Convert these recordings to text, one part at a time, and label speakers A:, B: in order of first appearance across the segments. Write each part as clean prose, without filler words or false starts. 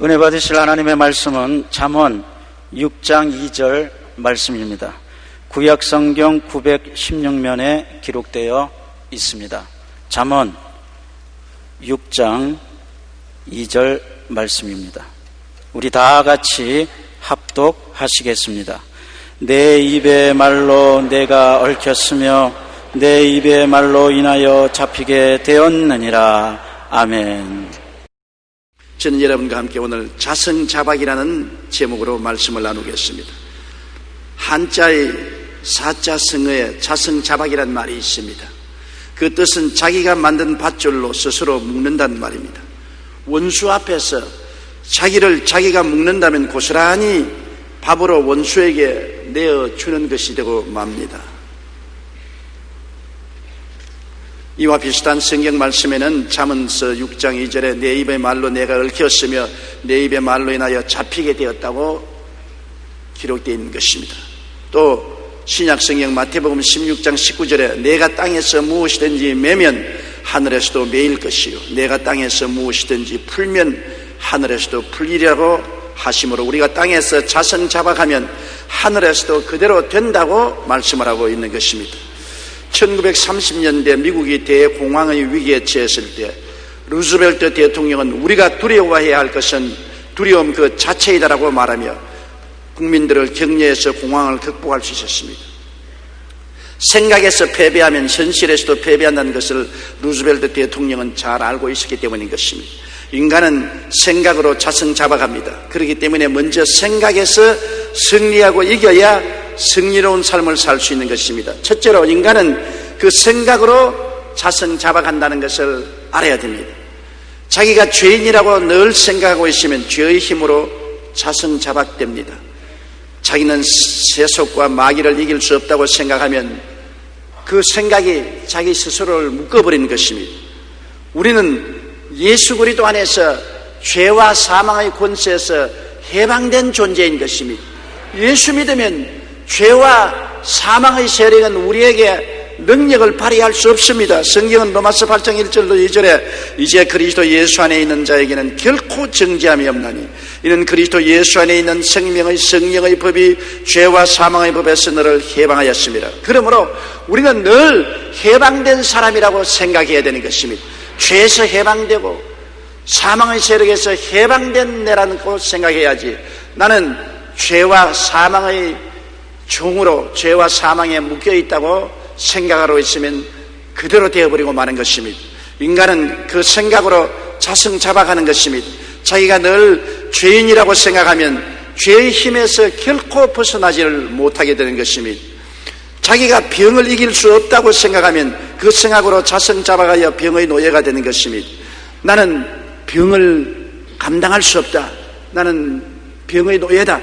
A: 은혜 받으실 하나님의 말씀은 잠언 6장 2절 말씀입니다. 구약성경 916면에 기록되어 있습니다. 잠언 6장 2절 말씀입니다. 우리 다 같이 합독하시겠습니다. 내 입의 말로 내가 얽혔으며 내 입의 말로 인하여 잡히게 되었느니라. 아멘.
B: 저는 여러분과 함께 오늘 자성자박이라는 제목으로 말씀을 나누겠습니다. 한자의 사자성어에 자성자박이라는 말이 있습니다. 그 뜻은 자기가 만든 밧줄로 스스로 묶는다는 말입니다. 원수 앞에서 자기를 자기가 묶는다면 고스란히 밥으로 원수에게 내어주는 것이 되고 맙니다. 이와 비슷한 성경 말씀에는 잠언서 6장 2절에 내 입의 말로 내가 얽혔으며 내 입의 말로 인하여 잡히게 되었다고 기록되어 있는 것입니다. 또 신약 성경 마태복음 16장 19절에 내가 땅에서 무엇이든지 매면 하늘에서도 매일 것이요 내가 땅에서 무엇이든지 풀면 하늘에서도 풀리라고 하심으로 우리가 땅에서 자성자박하면 하늘에서도 그대로 된다고 말씀을 하고 있는 것입니다. 1930년대 미국이 대공황의 위기에 처했을 때 루즈벨트 대통령은 우리가 두려워해야 할 것은 두려움 그 자체이다라고 말하며 국민들을 격려해서 공황을 극복할 수 있었습니다. 생각에서 패배하면 현실에서도 패배한다는 것을 루즈벨트 대통령은 잘 알고 있었기 때문인 것입니다. 인간은 생각으로 자성자박합니다. 그렇기 때문에 먼저 생각에서 승리하고 이겨야 승리로운 삶을 살 수 있는 것입니다. 첫째로 인간은 그 생각으로 자성자박한다는 것을 알아야 됩니다. 자기가 죄인이라고 늘 생각하고 있으면 죄의 힘으로 자성자박됩니다. 자기는 세속과 마귀를 이길 수 없다고 생각하면 그 생각이 자기 스스로를 묶어버리는 것입니다. 우리는 예수 그리스도 안에서 죄와 사망의 권세에서 해방된 존재인 것입니다. 예수 믿으면 죄와 사망의 세력은 우리에게 능력을 발휘할 수 없습니다. 성경은 로마서 8장 1절로 2절에 이제 그리스도 예수 안에 있는 자에게는 결코 정죄함이 없나니 이는 그리스도 예수 안에 있는 생명의 성령의 법이 죄와 사망의 법에서 너를 해방하였습니다. 그러므로 우리는 늘 해방된 사람이라고 생각해야 되는 것입니다. 죄에서 해방되고 사망의 세력에서 해방된 내라고 생각해야지 나는 죄와 사망의 종으로 죄와 사망에 묶여있다고 생각하고 있으면 그대로 되어버리고 마는 것입니다. 인간은 그 생각으로 자성자박하는 것입니다. 자기가 늘 죄인이라고 생각하면 죄의 힘에서 결코 벗어나지를 못하게 되는 것입니다. 자기가 병을 이길 수 없다고 생각하면 그 생각으로 자성자박하여 병의 노예가 되는 것입니다. 나는 병을 감당할 수 없다. 나는 병의 노예다.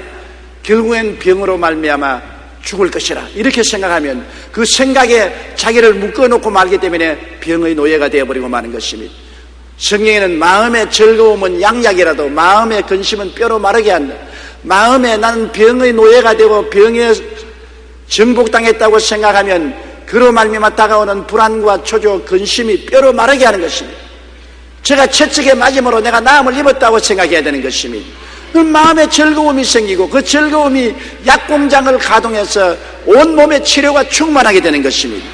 B: 결국엔 병으로 말미암아 죽을 것이라 이렇게 생각하면 그 생각에 자기를 묶어놓고 말기 때문에 병의 노예가 되어버리고 마는 것입니다. 성경에는 마음의 즐거움은 양약이라도 마음의 근심은 뼈로 마르게 한다. 마음에 나는 병의 노예가 되고 병에 정복당했다고 생각하면 그로 말미암아 다가오는 불안과 초조, 근심이 뼈로 마르게 하는 것입니다. 제가 채찍에 맞음으로 내가 나음을 입었다고 생각해야 되는 것입니다. 그 마음에 즐거움이 생기고 그 즐거움이 약공장을 가동해서 온몸의 치료가 충만하게 되는 것입니다.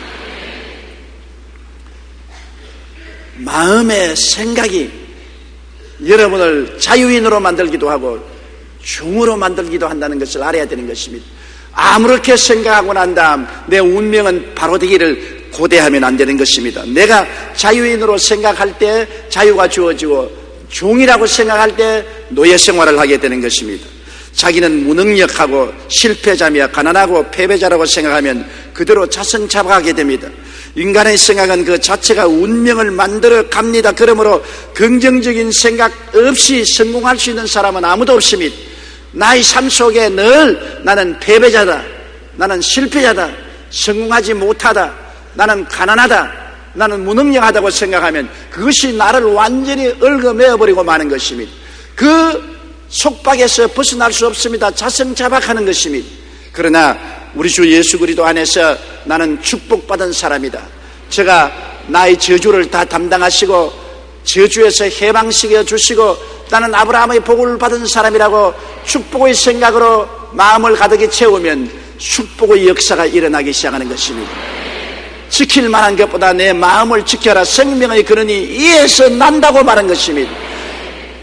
B: 마음의 생각이 여러분을 자유인으로 만들기도 하고 종으로 만들기도 한다는 것을 알아야 되는 것입니다. 아무렇게 생각하고 난 다음 내 운명은 바로 되기를 고대하면 안 되는 것입니다. 내가 자유인으로 생각할 때 자유가 주어지고 종이라고 생각할 때 노예 생활을 하게 되는 것입니다. 자기는 무능력하고 실패자며 가난하고 패배자라고 생각하면 그대로 자성자박하게 됩니다. 인간의 생각은 그 자체가 운명을 만들어 갑니다. 그러므로 긍정적인 생각 없이 성공할 수 있는 사람은 아무도 없습니다. 나의 삶 속에 늘 나는 패배자다, 나는 실패자다, 성공하지 못하다, 나는 가난하다, 나는 무능력하다고 생각하면 그것이 나를 완전히 얽어매어버리고 마는 것입니다. 그 속박에서 벗어날 수 없습니다. 자성자박하는 것입니다. 그러나 우리 주 예수 그리스도 안에서 나는 축복받은 사람이다. 제가 나의 저주를 다 담당하시고 저주에서 해방시켜 주시고 나는 아브라함의 복을 받은 사람이라고 축복의 생각으로 마음을 가득히 채우면 축복의 역사가 일어나기 시작하는 것입니다. 지킬 만한 것보다 내 마음을 지켜라. 생명의 근원이 이에서 난다고 말한 것입니다.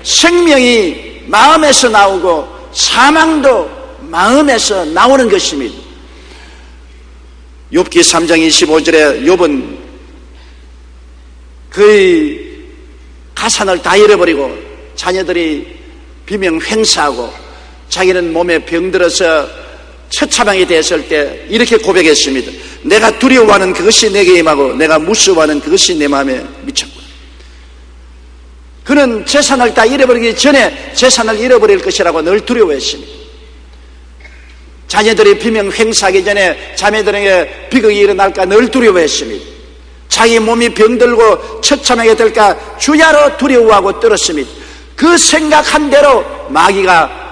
B: 생명이 마음에서 나오고 사망도 마음에서 나오는 것입니다. 욥기 3장 25절에 욥은 그의 가산을 다 잃어버리고 자녀들이 비명 횡사하고 자기는 몸에 병들어서 처참하게 됐을 때 이렇게 고백했습니다. 내가 두려워하는 그것이 내게 임하고 내가 무서워하는 그것이 내 마음에 미쳤구나. 그는 재산을 다 잃어버리기 전에 재산을 잃어버릴 것이라고 늘 두려워했습니다. 자녀들이 비명 횡사하기 전에 자매들에게 비극이 일어날까 늘 두려워했습니다. 자기 몸이 병들고 처참하게 될까 주야로 두려워하고 떨었습니다. 그 생각한 대로 마귀가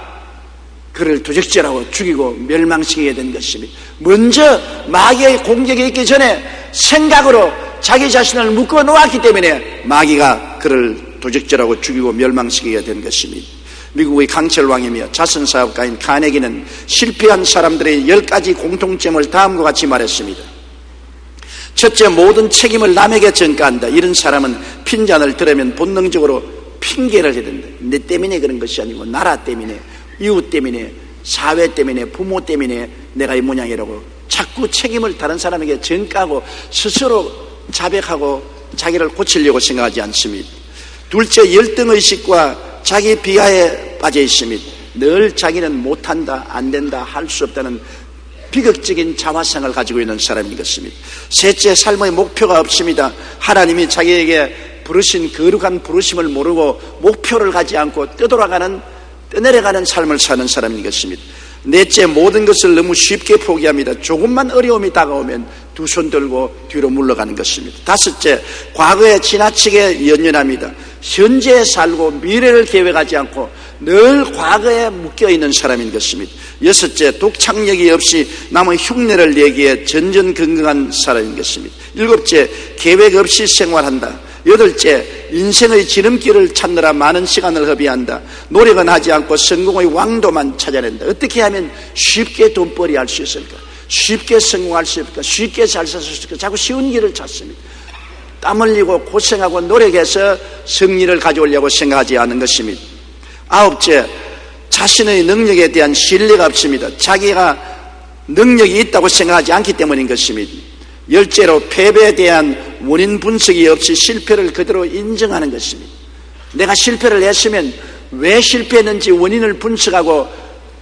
B: 그를 도적질하고 죽이고 멸망시키게 된 것입니다. 먼저 마귀의 공격이 있기 전에 생각으로 자기 자신을 묶어 놓았기 때문에 마귀가 그를 도적질하고 죽이고 멸망시키게 된 것입니다. 미국의 강철왕이며 자선사업가인 카네기는 실패한 사람들의 10가지 공통점을 다음과 같이 말했습니다. 첫째, 모든 책임을 남에게 전가한다. 이런 사람은 핀잔을 들으면 본능적으로 핑계를 해야 된다. 내 때문에 그런 것이 아니고 나라 때문에, 이웃 때문에, 사회 때문에, 부모 때문에 내가 이 모양이라고 자꾸 책임을 다른 사람에게 전가하고 스스로 자백하고 자기를 고치려고 생각하지 않습니다. 둘째, 열등의식과 자기 비하에 빠져 있습니다. 늘 자기는 못한다, 안 된다, 할 수 없다는 비극적인 자화상을 가지고 있는 사람인 것입니다. 셋째, 삶의 목표가 없습니다. 하나님이 자기에게 부르신 거룩한 부르심을 모르고 목표를 가지 않고 떠내려가는 삶을 사는 사람인 것입니다. 넷째, 모든 것을 너무 쉽게 포기합니다. 조금만 어려움이 다가오면 두 손 들고 뒤로 물러가는 것입니다. 다섯째, 과거에 지나치게 연연합니다. 현재에 살고 미래를 계획하지 않고 늘 과거에 묶여있는 사람인 것입니다. 여섯째, 독창력이 없이 남의 흉내를 내기에 전전긍긍한 사람인 것입니다. 일곱째, 계획 없이 생활한다. 여덟째, 인생의 지름길을 찾느라 많은 시간을 허비한다. 노력은 하지 않고 성공의 왕도만 찾아낸다. 어떻게 하면 쉽게 돈벌이 할 수 있을까? 쉽게 성공할 수 있을까? 쉽게 잘 살 수 있을까? 자꾸 쉬운 길을 찾습니다. 땀 흘리고 고생하고 노력해서 승리를 가져오려고 생각하지 않은 것입니다. 아홉째, 자신의 능력에 대한 신뢰가 없습니다. 자기가 능력이 있다고 생각하지 않기 때문인 것입니다. 열째로, 패배에 대한 원인 분석이 없이 실패를 그대로 인정하는 것입니다. 내가 실패를 했으면 왜 실패했는지 원인을 분석하고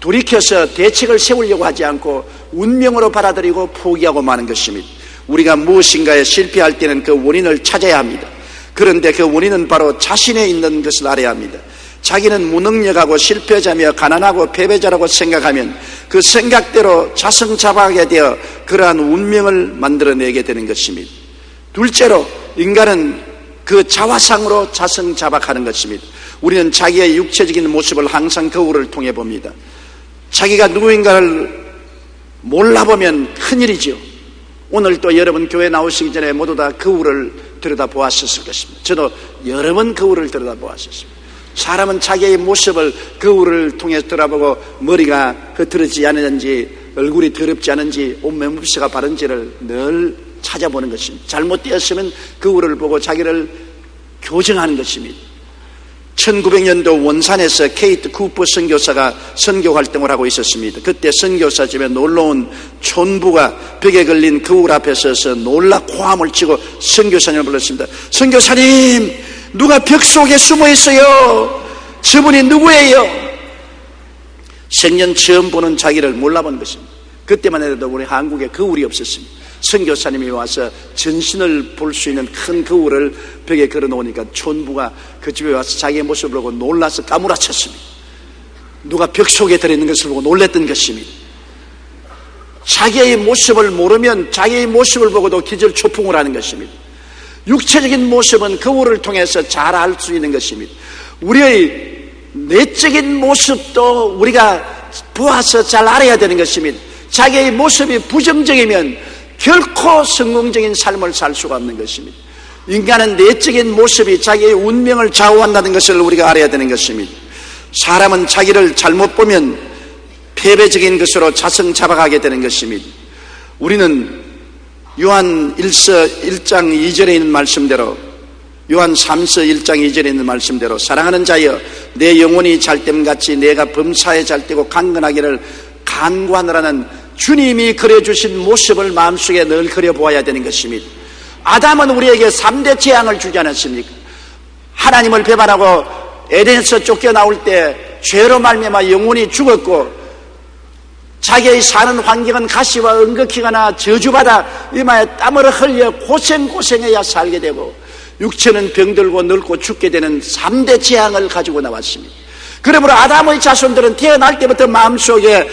B: 돌이켜서 대책을 세우려고 하지 않고 운명으로 받아들이고 포기하고 마는 것입니다. 우리가 무엇인가에 실패할 때는 그 원인을 찾아야 합니다. 그런데 그 원인은 바로 자신에 있는 것을 알아야 합니다. 자기는 무능력하고 실패자며 가난하고 패배자라고 생각하면 그 생각대로 자성자박하게 되어 그러한 운명을 만들어내게 되는 것입니다. 둘째로, 인간은 그 자화상으로 자성자박하는 것입니다. 우리는 자기의 육체적인 모습을 항상 거울을 통해 봅니다. 자기가 누구인가를 몰라보면 큰일이죠. 오늘 또 여러분 교회 나오시기 전에 모두 다 거울을 들여다보았을 것입니다. 저도 여러 번 거울을 들여다보았습니다. 사람은 자기의 모습을 거울을 통해서 돌아보고 머리가 흐트러지지 않은지, 얼굴이 더럽지 않은지, 옷매무새가 바른지를 늘 찾아보는 것입니다. 잘못되었으면 거울을 보고 자기를 교정하는 것입니다. 1900년도 원산에서 케이트 쿠퍼 선교사가 선교 활동을 하고 있었습니다. 그때 선교사 집에 놀러온 촌부가 벽에 걸린 거울 앞에 서서 놀라 고함을 치고 선교사님을 불렀습니다. 선교사님, 누가 벽 속에 숨어 있어요. 저분이 누구예요? 생전 처음 보는 자기를 몰라본 것입니다. 그때만 해도 우리 한국에 거울이 없었습니다. 선교사님이 와서 전신을 볼 수 있는 큰 거울을 벽에 걸어놓으니까 촌부가 그 집에 와서 자기의 모습을 보고 놀라서 까무라쳤습니다. 누가 벽 속에 들어있는 것을 보고 놀랬던 것입니다. 자기의 모습을 모르면 자기의 모습을 보고도 기절초풍을 하는 것입니다. 육체적인 모습은 거울을 통해서 잘 알 수 있는 것입니다. 우리의 내적인 모습도 우리가 보아서 잘 알아야 되는 것입니다. 자기의 모습이 부정적이면 결코 성공적인 삶을 살 수가 없는 것입니다. 인간은 내적인 모습이 자기의 운명을 좌우한다는 것을 우리가 알아야 되는 것입니다. 사람은 자기를 잘못 보면 패배적인 것으로 자성자박하게 되는 것입니다. 우리는 요한 1장 2절에 있는 말씀대로, 요한 3서 1장 2절에 있는 말씀대로 사랑하는 자여 내 영혼이 잘됨같이 내가 범사에 잘되고 강건하기를 간구하느라는 주님이 그려주신 모습을 마음속에 늘 그려보아야 되는 것입니다. 아담은 우리에게 3대 재앙을 주지 않았습니까? 하나님을 배반하고 에덴에서 쫓겨나올 때 죄로 말미암아 영혼이 죽었고, 자기의 사는 환경은 가시와 은극히거나 저주받아 이마에 땀을 흘려 고생해야 살게 되고, 육체는 병들고 늙고 죽게 되는 3대 재앙을 가지고 나왔습니다. 그러므로 아담의 자손들은 태어날 때부터 마음속에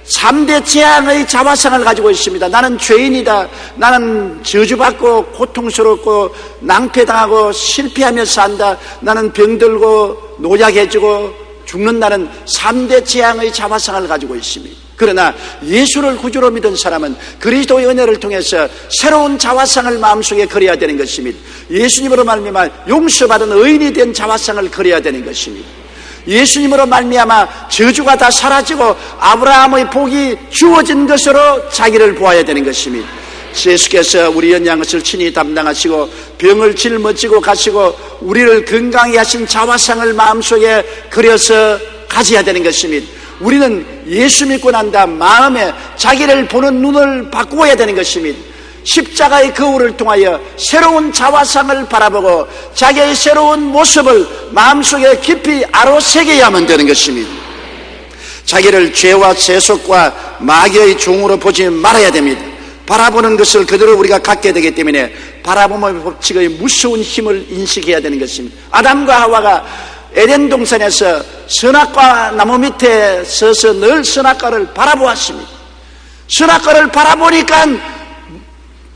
B: 3대 재앙의 자화상을 가지고 있습니다. 나는 죄인이다, 나는 저주받고 고통스럽고 낭패당하고 실패하며 산다, 나는 병들고 노약해지고 죽는다는 3대 재앙의 자화상을 가지고 있습니다. 그러나 예수를 구주로 믿은 사람은 그리스도의 은혜를 통해서 새로운 자화상을 마음속에 그려야 되는 것입니다. 예수님으로 말미암아 용서받은 의인이 된 자화상을 그려야 되는 것입니다. 예수님으로 말미암아 저주가 다 사라지고 아브라함의 복이 주어진 것으로 자기를 보아야 되는 것입니다. 예수께서 우리 연약한 것을 친히 담당하시고 병을 짊어지고 가시고 우리를 건강히 하신 자화상을 마음속에 그려서 가져야 되는 것입니다. 우리는 예수 믿고 난 다음 마음에 자기를 보는 눈을 바꾸어야 되는 것입니다. 십자가의 거울을 통하여 새로운 자화상을 바라보고 자기의 새로운 모습을 마음속에 깊이 아로새겨야만 되는 것입니다. 자기를 죄와 세속과 마귀의 종으로 보지 말아야 됩니다. 바라보는 것을 그대로 우리가 갖게 되기 때문에 바라봄의 법칙의 무서운 힘을 인식해야 되는 것입니다. 아담과 하와가 에덴 동산에서 선악과 나무 밑에 서서 늘 선악과를 바라보았습니다. 선악과를 바라보니까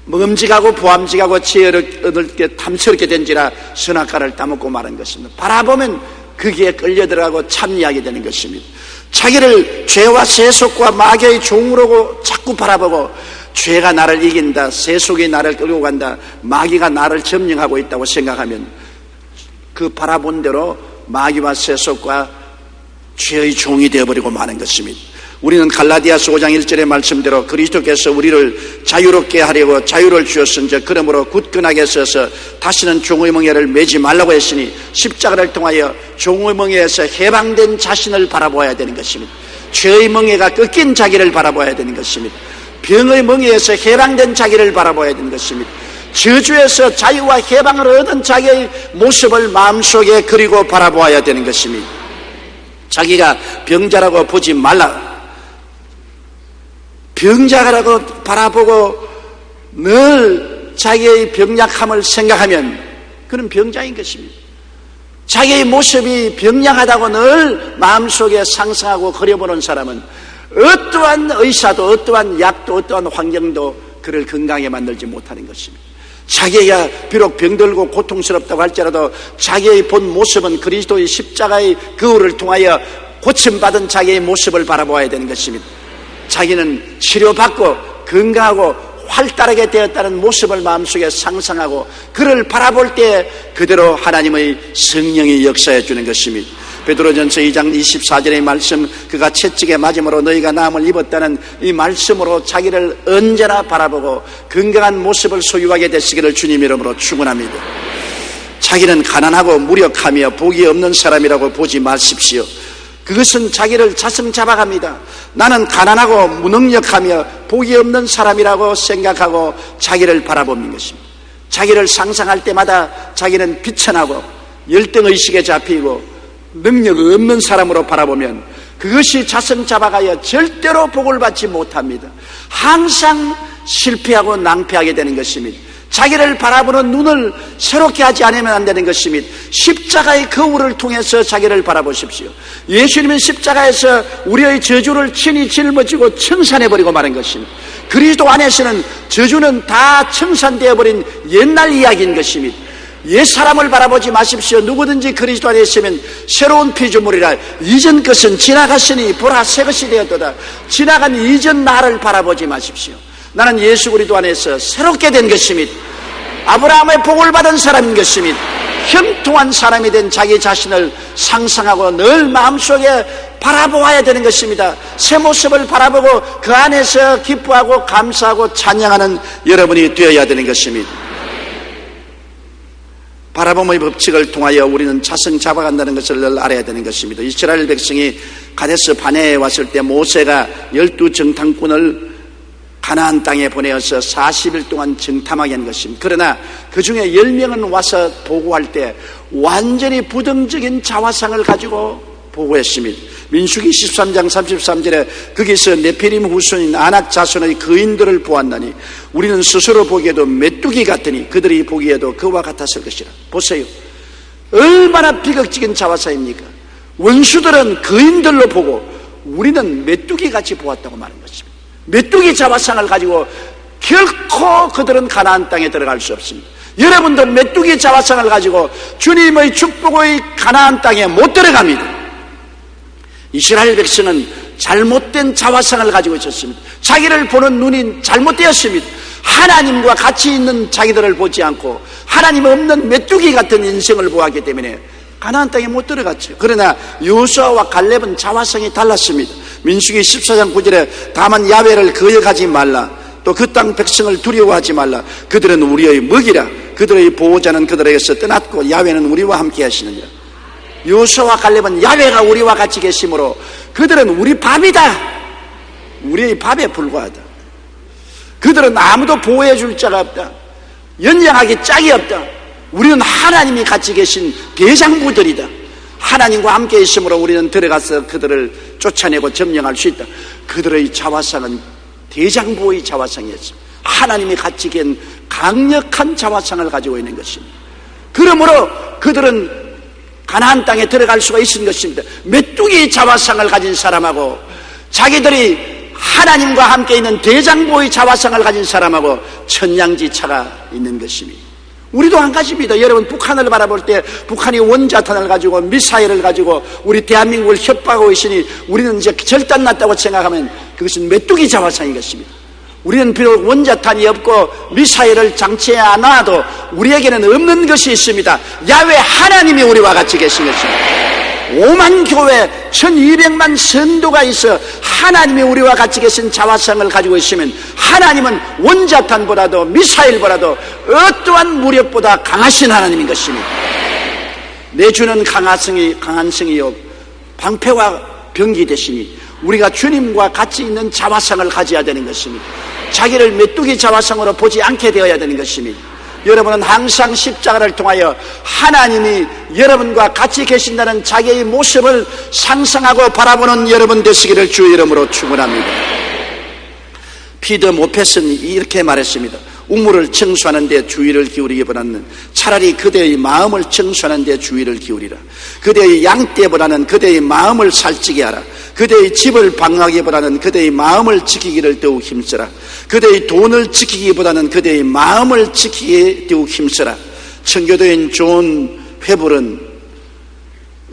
B: 먹음직하고 보암직하고 지혜를 얻을 때 탐스럽게 된지라 선악과를 따먹고 마는 것입니다. 바라보면 거기에 끌려들어가고 참여하게 되는 것입니다. 자기를 죄와 세속과 마귀의 종으로 자꾸 바라보고 죄가 나를 이긴다, 세속이 나를 끌고 간다, 마귀가 나를 점령하고 있다고 생각하면 그 바라본 대로 마귀와 세속과 죄의 종이 되어버리고 마는 것입니다. 우리는 갈라디아서 5장 1절의 말씀대로 그리스도께서 우리를 자유롭게 하려고 자유를 주었은즉 그러므로 굳건하게 서서 다시는 종의 멍에를 매지 말라고 했으니 십자가를 통하여 종의 멍에에서 해방된 자신을 바라보아야 되는 것입니다. 죄의 멍에가 꺾인 자기를 바라보아야 되는 것입니다. 병의 멍에에서 해방된 자기를 바라보아야 되는 것입니다. 저주에서 자유와 해방을 얻은 자기의 모습을 마음속에 그리고 바라보아야 되는 것입니다. 자기가 병자라고 보지 말라, 병자라고 바라보고 늘 자기의 병약함을 생각하면 그는 병자인 것입니다. 자기의 모습이 병약하다고 늘 마음속에 상상하고 그려보는 사람은 어떠한 의사도 어떠한 약도 어떠한 환경도 그를 건강하게 만들지 못하는 것입니다. 자기가 비록 병들고 고통스럽다고 할지라도 자기의 본 모습은 그리스도의 십자가의 거울을 통하여 고침받은 자기의 모습을 바라보아야 되는 것입니다. 자기는 치료받고 건강하고 활달하게 되었다는 모습을 마음속에 상상하고 그를 바라볼 때 그대로 하나님의 성령이 역사해 주는 것입니다. 베드로전서 2장 24절의 말씀, 그가 채찍에 맞음으로 너희가 나음을 입었다는 이 말씀으로 자기를 언제나 바라보고 건강한 모습을 소유하게 되시기를 주님 이름으로 축원합니다. 자기는 가난하고 무력하며 복이 없는 사람이라고 보지 마십시오. 그것은 자기를 자성자박합니다. 나는 가난하고 무능력하며 복이 없는 사람이라고 생각하고 자기를 바라보는 것입니다. 자기를 상상할 때마다 자기는 비천하고 열등의식에 잡히고 능력 없는 사람으로 바라보면 그것이 자성자박하여 절대로 복을 받지 못합니다. 항상 실패하고 낭패하게 되는 것입니다. 자기를 바라보는 눈을 새롭게 하지 않으면 안 되는 것입니다. 십자가의 거울을 통해서 자기를 바라보십시오. 예수님은 십자가에서 우리의 저주를 친히 짊어지고 청산해버리고 마는 것입니다. 그리스도 안에서는 저주는 다 청산되어버린 옛날 이야기인 것입니다. 옛 사람을 바라보지 마십시오. 누구든지 그리스도 안에 있으면 새로운 피조물이라 이전 것은 지나갔으니 보라 새 것이 되었도다. 지나간 이전 나를 바라보지 마십시오. 나는 예수 그리스도 안에서 새롭게 된 것입니다. 아브라함의 복을 받은 사람인 것입니다. 형통한 사람이 된 자기 자신을 상상하고 늘 마음속에 바라보아야 되는 것입니다. 새 모습을 바라보고 그 안에서 기뻐하고 감사하고 찬양하는 여러분이 되어야 되는 것입니다. 바라봄의 법칙을 통하여 우리는 자성 잡아간다는 것을 늘 알아야 되는 것입니다. 이스라엘 백성이 가데스 바네에 왔을 때 모세가 12정탐꾼을 가나안 땅에 보내어서 40일 동안 정탐하게 한 것입니다. 그러나 그 중에 10명은 와서 보고할 때 완전히 부정적인 자화상을 가지고 보고했습니다. 민수기 13장 33절에 거기서 네피림 후손인 아낙 자손의 거인들을 보았나니 우리는 스스로 보기에도 메뚜기 같으니 그들이 보기에도 그와 같았을 것이라. 보세요, 얼마나 비극적인 자화상입니까? 원수들은 거인들로 보고 우리는 메뚜기같이 보았다고 말한 것입니다. 메뚜기 자화상을 가지고 결코 그들은 가나안 땅에 들어갈 수 없습니다. 여러분도 메뚜기 자화상을 가지고 주님의 축복의 가나안 땅에 못 들어갑니다. 이스라엘 백성은 잘못된 자화상을 가지고 있었습니다. 자기를 보는 눈이 잘못되었습니다. 하나님과 같이 있는 자기들을 보지 않고 하나님 없는 메뚜기 같은 인생을 보았기 때문에 가나안 땅에 못 들어갔죠. 그러나 여호수아와 갈렙은 자화상이 달랐습니다. 민수기 14장 9절에 다만 야훼를 거역하지 말라, 또 그 땅 백성을 두려워하지 말라. 그들은 우리의 먹이라. 그들의 보호자는 그들에게서 떠났고 야훼는 우리와 함께 하시느니라. 여호수아와 갈렙은 야훼가 우리와 같이 계심으로 그들은 우리 밥이다, 우리의 밥에 불과하다. 그들은 아무도 보호해 줄 자가 없다, 연장하기 짝이 없다. 우리는 하나님이 같이 계신 대장부들이다. 하나님과 함께 있으므로 우리는 들어가서 그들을 쫓아내고 점령할 수 있다. 그들의 자화상은 대장부의 자화상이었습니다. 하나님이 같이 깬 강력한 자화상을 가지고 있는 것입니다. 그러므로 그들은 가나안 땅에 들어갈 수가 있는 것입니다. 메뚜기 자화상을 가진 사람하고 자기들이 하나님과 함께 있는 대장부의 자화상을 가진 사람하고 천양지차가 있는 것입니다. 우리도 한 가지입니다. 여러분, 북한을 바라볼 때 북한이 원자탄을 가지고 미사일을 가지고 우리 대한민국을 협박하고 있으니 우리는 이제 절단났다고 생각하면 그것은 메뚜기 자화상인 것입니다. 우리는 비록 원자탄이 없고 미사일을 장치해 안 놔도 우리에게는 없는 것이 있습니다. 야훼 하나님이 우리와 같이 계신 것입니다. 5만 교회 1200만 선도가 있어 하나님이 우리와 같이 계신 자화상을 가지고 있으면 하나님은 원자탄보다도 미사일보다도 어떠한 무력보다 강하신 하나님인 것입니다. 내 주는 강한 성이요 방패와 병기 되시니 우리가 주님과 같이 있는 자화상을 가져야 되는 것입니다. 자기를 메뚜기 자화상으로 보지 않게 되어야 되는 것입니다. 여러분은 항상 십자가를 통하여 하나님이 여러분과 같이 계신다는 자기의 모습을 상상하고 바라보는 여러분 되시기를 주의 이름으로 축원합니다. 피더 모펫은 이렇게 말했습니다. 우물을 청소하는 데 주의를 기울이기보다는 차라리 그대의 마음을 청소하는 데 주의를 기울이라. 그대의 양떼보다는 그대의 마음을 살찌게 하라. 그대의 집을 방어하기보다는 그대의 마음을 지키기를 더욱 힘써라. 그대의 돈을 지키기보다는 그대의 마음을 지키기에 더욱 힘써라. 청교도인 존 회불은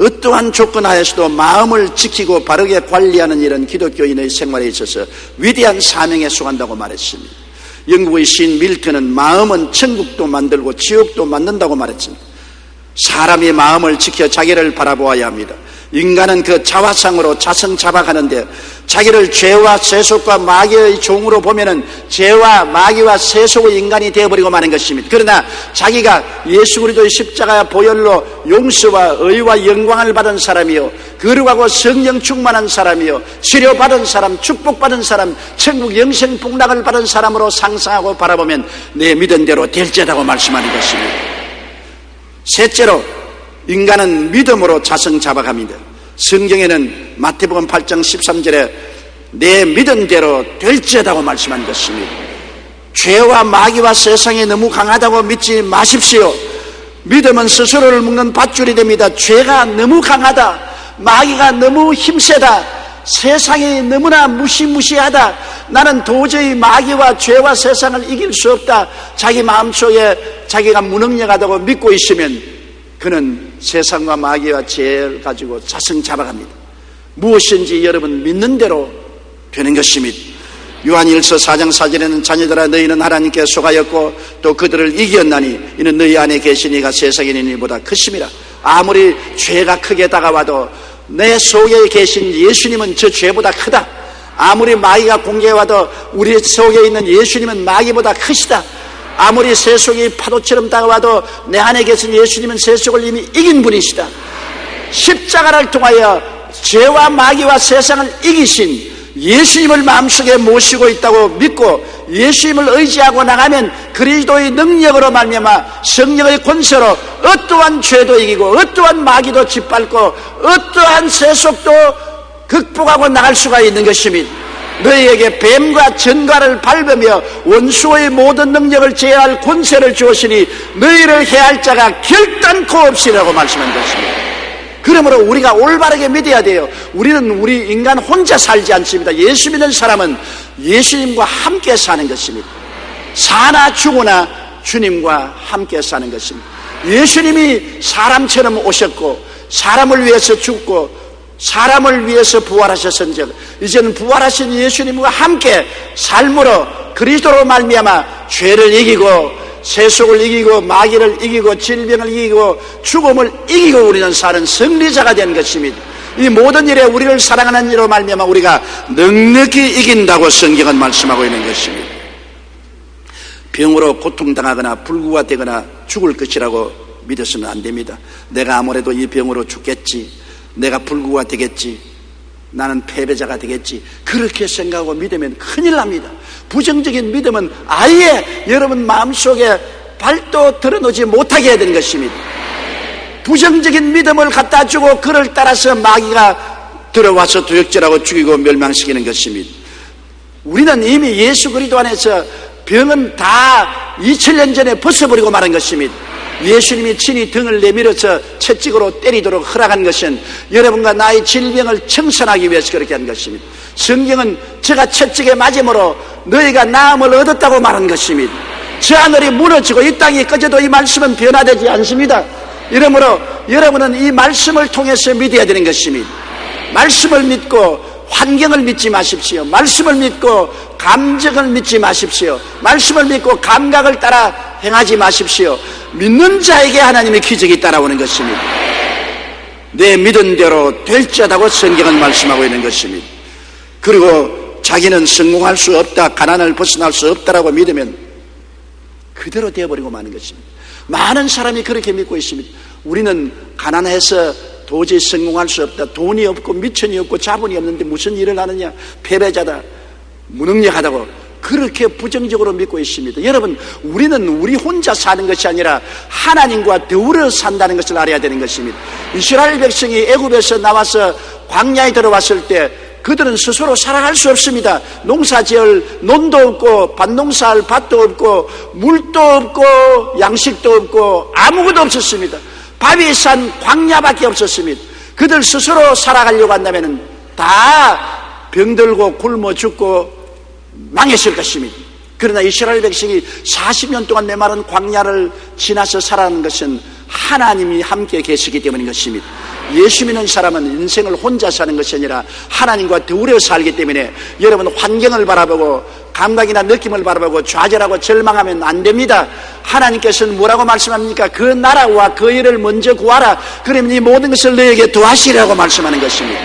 B: 어떠한 조건 하에서도 마음을 지키고 바르게 관리하는 일은 기독교인의 생활에 있어서 위대한 사명에 속한다고 말했습니다. 영국의 시인 밀턴은 마음은 천국도 만들고 지옥도 만든다고 말했습니다. 사람이 마음을 지켜 자기를 바라보아야 합니다. 인간은 그 자화상으로 자성 잡아가는데 자기를 죄와 세속과 마귀의 종으로 보면은 죄와 마귀와 세속의 인간이 되어버리고 마는 것입니다. 그러나 자기가 예수 그리스도의 십자가 보혈로 용서와 의와 영광을 받은 사람이요 거룩하고 성령 충만한 사람이요 치료받은 사람, 축복받은 사람, 천국 영생 복락을 받은 사람으로 상상하고 바라보면 내 믿은 대로 될지라고 말씀하는 것입니다. 셋째로 인간은 믿음으로 자성 잡아갑니다. 성경에는 마태복음 8장 13절에 내 믿은 대로 될지어다고 말씀한 것입니다. 죄와 마귀와 세상이 너무 강하다고 믿지 마십시오. 믿음은 스스로를 묶는 밧줄이 됩니다. 죄가 너무 강하다, 마귀가 너무 힘세다, 세상이 너무나 무시무시하다, 나는 도저히 마귀와 죄와 세상을 이길 수 없다, 자기 마음속에 자기가 무능력하다고 믿고 있으면 그는 세상과 마귀와 죄를 가지고 자성 잡아갑니다. 무엇인지 여러분 믿는 대로 되는 것입니다. 요한일서 4장 4절에는 자녀들아 너희는 하나님께 속하였고 또 그들을 이겼나니 이는 너희 안에 계신 이가 세상에 있는 이보다 크심이라. 아무리 죄가 크게 다가와도 내 속에 계신 예수님은 저 죄보다 크다. 아무리 마귀가 공격해와도 우리 속에 있는 예수님은 마귀보다 크시다. 아무리 세속이 파도처럼 다가와도 내 안에 계신 예수님은 세속을 이미 이긴 분이시다. 십자가를 통하여 죄와 마귀와 세상을 이기신 예수님을 마음속에 모시고 있다고 믿고 예수님을 의지하고 나가면 그리스도의 능력으로 말미암아 성령의 권세로 어떠한 죄도 이기고 어떠한 마귀도 짓밟고 어떠한 세속도 극복하고 나갈 수가 있는 것입니다. 너희에게 뱀과 전갈을 밟으며 원수의 모든 능력을 제어할 권세를 주었으니 너희를 해할 자가 결단코 없으리라고 말씀한 것입니다. 그러므로 우리가 올바르게 믿어야 돼요. 우리는 우리 인간 혼자 살지 않습니다. 예수 믿는 사람은 예수님과 함께 사는 것입니다. 사나 죽으나 주님과 함께 사는 것입니다. 예수님이 사람처럼 오셨고 사람을 위해서 죽고 사람을 위해서 부활하셨은즉 이제는 부활하신 예수님과 함께 삶으로 그리스도로 말미암아 죄를 이기고 세속을 이기고 마귀를 이기고 질병을 이기고 죽음을 이기고 우리는 사는 승리자가 된 것입니다. 이 모든 일에 우리를 사랑하는 이로 말미암아 우리가 넉넉히 이긴다고 성경은 말씀하고 있는 것입니다. 병으로 고통당하거나 불구가 되거나 죽을 것이라고 믿어서는 안 됩니다. 내가 아무래도 이 병으로 죽겠지, 내가 불구가 되겠지, 나는 패배자가 되겠지, 그렇게 생각하고 믿으면 큰일 납니다. 부정적인 믿음은 아예 여러분 마음속에 발도 들어놓지 못하게 해야 되는 것입니다. 부정적인 믿음을 갖다 주고 그를 따라서 마귀가 들어와서 도역질하고 죽이고 멸망시키는 것입니다. 우리는 이미 예수 그리스도 안에서 병은 다 2000년 전에 벗어버리고 말한 것입니다. 예수님이 친히 등을 내밀어서 채찍으로 때리도록 허락한 것은 여러분과 나의 질병을 청산하기 위해서 그렇게 한 것입니다. 성경은 저가 채찍에 맞음으로 너희가 나음을 얻었다고 말한 것입니다. 저 하늘이 무너지고 이 땅이 꺼져도 이 말씀은 변화되지 않습니다. 이러므로 여러분은 이 말씀을 통해서 믿어야 되는 것입니다. 말씀을 믿고 환경을 믿지 마십시오. 말씀을 믿고 감정을 믿지 마십시오. 말씀을 믿고 감각을 따라 행하지 마십시오. 믿는 자에게 하나님의 기적이 따라오는 것입니다. 내 믿은 대로 될지어다고 성경은 말씀하고 있는 것입니다. 그리고 자기는 성공할 수 없다, 가난을 벗어날 수 없다라고 믿으면 그대로 되어버리고 마는 것입니다. 많은 사람이 그렇게 믿고 있습니다. 우리는 가난해서 도저히 성공할 수 없다, 돈이 없고 미천이 없고 자본이 없는데 무슨 일을 하느냐, 패배자다, 무능력하다고 그렇게 부정적으로 믿고 있습니다. 여러분, 우리는 우리 혼자 사는 것이 아니라 하나님과 더불어 산다는 것을 알아야 되는 것입니다. 이스라엘 백성이 애굽에서 나와서 광야에 들어왔을 때 그들은 스스로 살아갈 수 없습니다. 농사지을 논도 없고 밭농사할 밭도 없고 물도 없고 양식도 없고 아무것도 없었습니다. 바비산 광야밖에 없었습니다. 그들 스스로 살아가려고 한다면 다 병들고 굶어 죽고 망했을 것입니다. 그러나 이스라엘 백성이 40년 동안 메마른 광야를 지나서 살아가는 것은 하나님이 함께 계시기 때문인 것입니다. 예수 믿는 사람은 인생을 혼자 사는 것이 아니라 하나님과 더불어 살기 때문에 여러분 환경을 바라보고 감각이나 느낌을 바라보고 좌절하고 절망하면 안 됩니다. 하나님께서는 뭐라고 말씀합니까? 그 나라와 그 일을 먼저 구하라. 그러면 이 모든 것을 너에게 도하시라고 말씀하는 것입니다.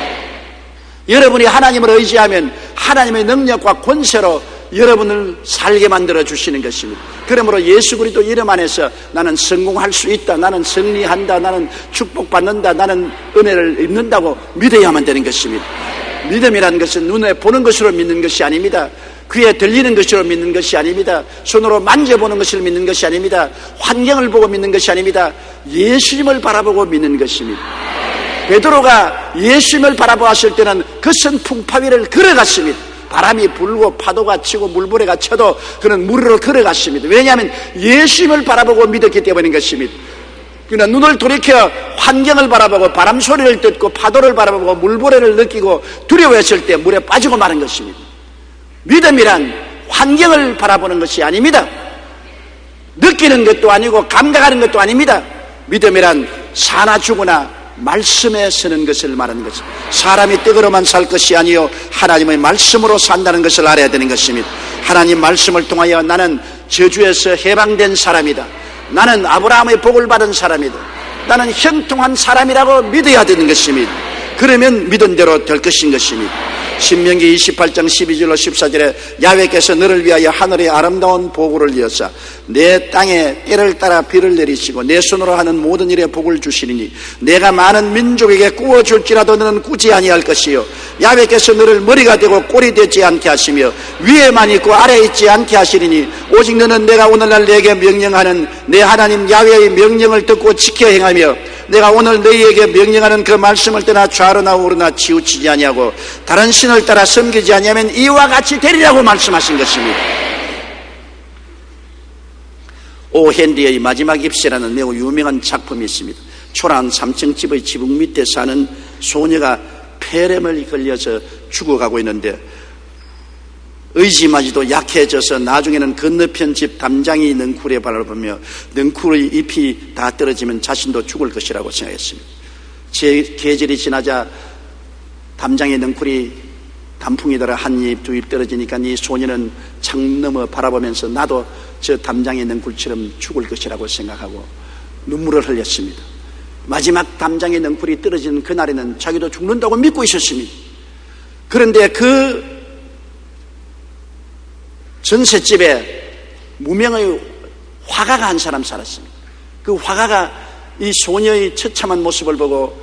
B: 여러분이 하나님을 의지하면 하나님의 능력과 권세로 여러분을 살게 만들어 주시는 것입니다. 그러므로 예수 그리스도 이름 안에서 나는 성공할 수 있다, 나는 승리한다, 나는 축복받는다, 나는 은혜를 입는다고 믿어야만 되는 것입니다. 믿음이라는 것은 눈에 보는 것으로 믿는 것이 아닙니다. 귀에 들리는 것으로 믿는 것이 아닙니다. 손으로 만져보는 것을 믿는 것이 아닙니다. 환경을 보고 믿는 것이 아닙니다. 예수님을 바라보고 믿는 것입니다. 베드로가 예수님을 바라보았을 때는 그 선풍파 위를 걸어갔습니다. 바람이 불고 파도가 치고 물부래가 쳐도 그는 물으로 걸어갔습니다. 왜냐하면 예수님을 바라보고 믿었기 때문인 것입니다. 그러나 눈을 돌이켜 환경을 바라보고 바람 소리를 듣고 파도를 바라보고 물부래를 느끼고 두려워했을 때 물에 빠지고 마는 것입니다. 믿음이란 환경을 바라보는 것이 아닙니다. 느끼는 것도 아니고 감각하는 것도 아닙니다. 믿음이란 사나 죽으나 말씀에 서는 것을 말하는 것입니다. 사람이 떡으로만 살 것이 아니요 하나님의 말씀으로 산다는 것을 알아야 되는 것입니다. 하나님 말씀을 통하여 나는 저주에서 해방된 사람이다, 나는 아브라함의 복을 받은 사람이다, 나는 형통한 사람이라고 믿어야 되는 것입니다. 그러면 믿은 대로 될 것인 것입니다. 신명기 28장 12절로 14절에 야훼께서 너를 위하여 하늘의 아름다운 보고를 이어서 내 땅에 때를 따라 비를 내리시고 내 손으로 하는 모든 일에 복을 주시리니 내가 많은 민족에게 꾸어줄지라도 너는 꾸지 아니할 것이요 야훼께서 너를 머리가 되고 꼴이 되지 않게 하시며 위에만 있고 아래에 있지 않게 하시리니 오직 너는 내가 오늘날 내게 명령하는 내 하나님 야훼의 명령을 듣고 지켜 행하며 내가 오늘 너희에게 명령하는 그 말씀을 떠나 좌로나 우로나 치우치지 아니하고 다른 신을 따라 섬기지 아니하면 이와 같이 되리라고 말씀하신 것입니다. 오 헨리의 마지막 입세라는 매우 유명한 작품이 있습니다. 초라한 3층 집의 지붕 밑에 사는 소녀가 폐렴을 걸려서 죽어가고 있는데 의지마저도 약해져서 나중에는 건너편 집 담장이 넝쿨에 바라보며 넝쿨의 잎이 다 떨어지면 자신도 죽을 것이라고 생각했습니다. 계절이 지나자 담장의 넝쿨이 단풍이 들어 한 잎 두 잎 떨어지니까 이 소녀는 창 너머 바라보면서 나도 저 담장의 넝쿨처럼 죽을 것이라고 생각하고 눈물을 흘렸습니다. 마지막 담장의 넝쿨이 떨어지는 그날에는 자기도 죽는다고 믿고 있었습니다. 그런데 그 전셋집에 무명의 화가가 한 사람 살았습니다. 그 화가가 이 소녀의 처참한 모습을 보고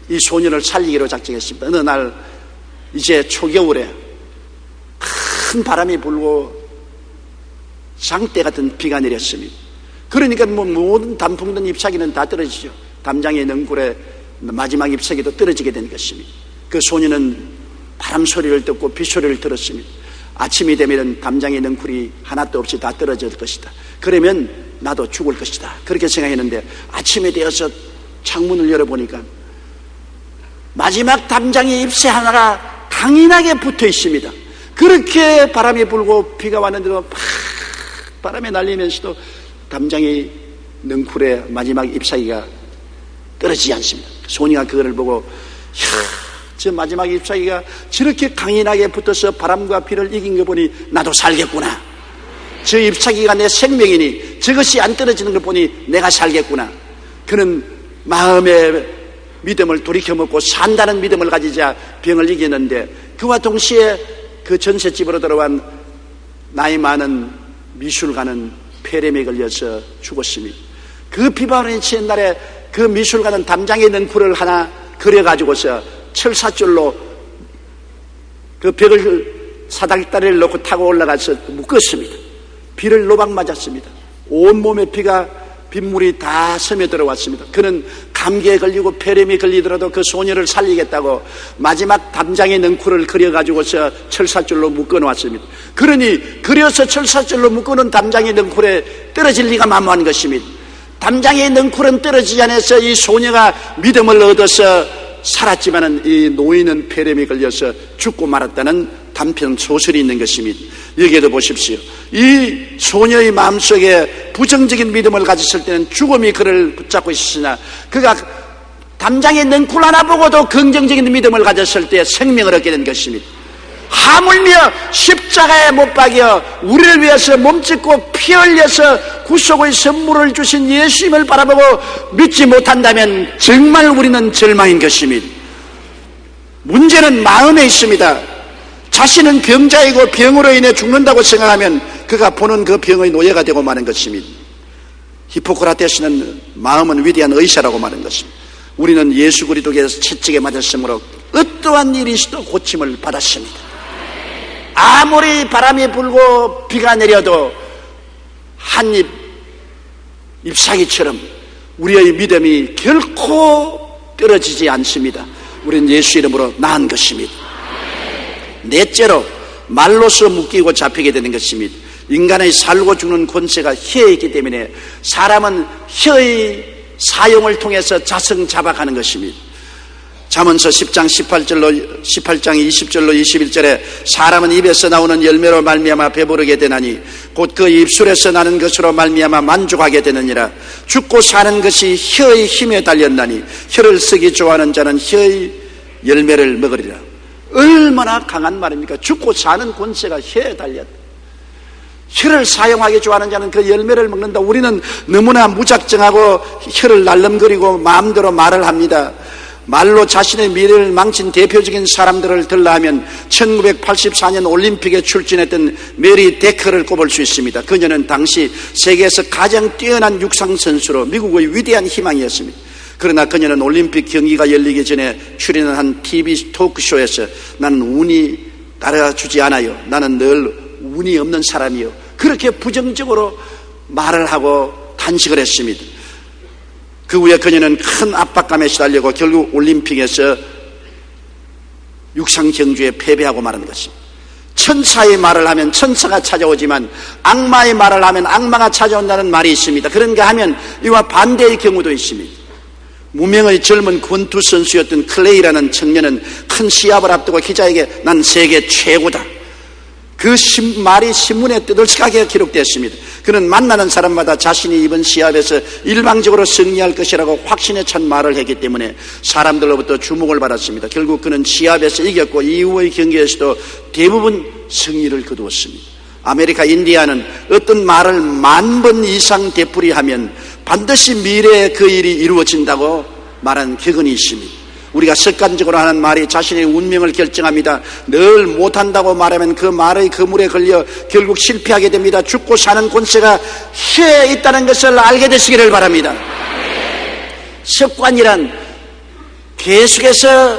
B: 이 소녀를 살리기로 작정했습니다. 어느 날 이제 초겨울에 큰 바람이 불고 장대 같은 비가 내렸습니다. 그러니까 모든 단풍든 잎사귀는 다 떨어지죠. 담장의 넝쿨에 마지막 잎사귀도 떨어지게 된 것입니다. 그 소녀는 바람 소리를 듣고 빗소리를 들었습니다. 아침이 되면 담장의 넝쿨이 하나도 없이 다 떨어질 것이다. 그러면 나도 죽을 것이다. 그렇게 생각했는데 아침이 되어서 창문을 열어보니까 마지막 담장의 잎새 하나가 강인하게 붙어 있습니다. 그렇게 바람이 불고 비가 왔는데도 막 바람에 날리면서도 담장의 넝쿨의 마지막 잎사귀가 떨어지지 않습니다. 소녀가 그거를 보고 저 마지막 잎사귀가 저렇게 강인하게 붙어서 바람과 비를 이긴 거 보니 나도 살겠구나. 저 잎사귀가 내 생명이니 저것이 안 떨어지는 걸 보니 내가 살겠구나. 그는 마음의 믿음을 돌이켜먹고 산다는 믿음을 가지자 병을 이겼는데 그와 동시에 그 전셋집으로 들어간 나이 많은 미술가는 폐렴에 걸려서 죽었습니다. 그 비바람이 치는 날에 그 미술가는 담장에 넝쿨을 하나 그려가지고서 철사줄로 그 벽을 사다리를 놓고 타고 올라가서 묶었습니다. 비를 노박 맞았습니다. 온몸에 빗물이 다 스며들어왔습니다. 그는 감기에 걸리고 폐렴이 걸리더라도 그 소녀를 살리겠다고 마지막 담장의 넝쿨을 그려가지고서 철사줄로 묶어놓았습니다. 그러니 그려서 철사줄로 묶어놓은 담장의 넝쿨에 떨어질 리가 만무한 것입니다. 담장의 넝쿨은 떨어지지 않아서 이 소녀가 믿음을 얻어서 살았지만은 이 노인은 폐렴이 걸려서 죽고 말았다는 단편 소설이 있는 것입니다. 여기에도 보십시오. 이 소녀의 마음속에 부정적인 믿음을 가졌을 때는 죽음이 그를 붙잡고 있으나 그가 담장의 넝쿨 하나 보고도 긍정적인 믿음을 가졌을 때 생명을 얻게 된 것입니다. 하물며 십자가에 못 박여 우리를 위해서 몸짓고 피 흘려서 구속의 선물을 주신 예수님을 바라보고 믿지 못한다면 정말 우리는 절망인 것입니다. 문제는 마음에 있습니다. 자신은 병자이고 병으로 인해 죽는다고 생각하면 그가 보는 그 병의 노예가 되고 마는 것입니다. 히포크라테스는 마음은 위대한 의사라고 말한 것입니다. 우리는 예수 그리스도께서 채찍에 맞았으므로 어떠한 일이 있어도 고침을 받았습니다. 아무리 바람이 불고 비가 내려도 한 잎 잎사귀처럼 우리의 믿음이 결코 떨어지지 않습니다. 우리는 예수 이름으로 나은 것입니다. 넷째로 말로서 묶이고 잡히게 되는 것입니다. 인간의 살고 죽는 권세가 혀에 있기 때문에 사람은 혀의 사용을 통해서 자성자박하는 것입니다. 잠언서 10장 18장 20절로 21절에 사람은 입에서 나오는 열매로 말미암아 배부르게 되나니 곧 그 입술에서 나는 것으로 말미암아 만족하게 되느니라. 죽고 사는 것이 혀의 힘에 달렸나니 혀를 쓰기 좋아하는 자는 혀의 열매를 먹으리라. 얼마나 강한 말입니까? 죽고 사는 권세가 혀에 달렸다. 혀를 사용하기 좋아하는 자는 그 열매를 먹는다. 우리는 너무나 무작정하고 혀를 날름거리고 마음대로 말을 합니다. 말로 자신의 미래를 망친 대표적인 사람들을 들라하면 1984년 올림픽에 출전했던 메리 데커를 꼽을 수 있습니다. 그녀는 당시 세계에서 가장 뛰어난 육상선수로 미국의 위대한 희망이었습니다. 그러나 그녀는 올림픽 경기가 열리기 전에 출연한 한 TV 토크쇼에서 나는 운이 따라주지 않아요. 나는 늘 운이 없는 사람이요. 그렇게 부정적으로 말을 하고 탄식을 했습니다. 그 후에 그녀는 큰 압박감에 시달리고 결국 올림픽에서 육상 경주에 패배하고 마는 것입니다. 천사의 말을 하면 천사가 찾아오지만 악마의 말을 하면 악마가 찾아온다는 말이 있습니다. 그런가 하면 이와 반대의 경우도 있습니다. 무명의 젊은 권투 선수였던 클레이라는 청년은 큰 시합을 앞두고 기자에게 난 세계 최고다. 그 말이 신문에 뜨들썩하게 기록됐습니다. 그는 만나는 사람마다 자신이 이번 시합에서 일방적으로 승리할 것이라고 확신에 찬 말을 했기 때문에 사람들로부터 주목을 받았습니다. 결국 그는 시합에서 이겼고 이후의 경기에서도 대부분 승리를 거두었습니다. 아메리카 인디아는 어떤 말을 10,000번 이상 되풀이하면 반드시 미래에 그 일이 이루어진다고 말한 격언이 있습니다. 우리가 습관적으로 하는 말이 자신의 운명을 결정합니다. 늘 못한다고 말하면 그 말의 그물에 걸려 결국 실패하게 됩니다. 죽고 사는 권세가 혀에 있다는 것을 알게 되시기를 바랍니다. 습관이란 계속해서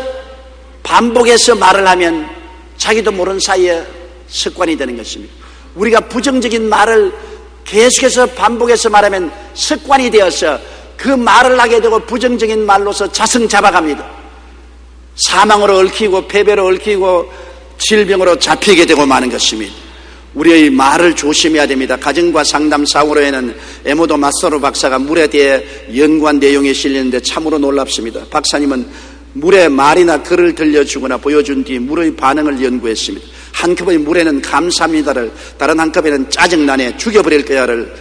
B: 반복해서 말을 하면 자기도 모르는 사이에 습관이 되는 것입니다. 우리가 부정적인 말을 계속해서 반복해서 말하면 습관이 되어서 그 말을 하게 되고 부정적인 말로서 자승 잡아갑니다. 사망으로 얽히고 패배로 얽히고 질병으로 잡히게 되고 마는 것입니다. 우리의 말을 조심해야 됩니다. 가정과 상담 사고로에는 에모도 마사로 박사가 물에 대해 연구한 내용이 실리는데 참으로 놀랍습니다. 박사님은 물에 말이나 글을 들려주거나 보여준 뒤 물의 반응을 연구했습니다. 한 컵의 물에는 감사합니다를, 다른 한 컵에는 짜증나네, 죽여버릴 거야를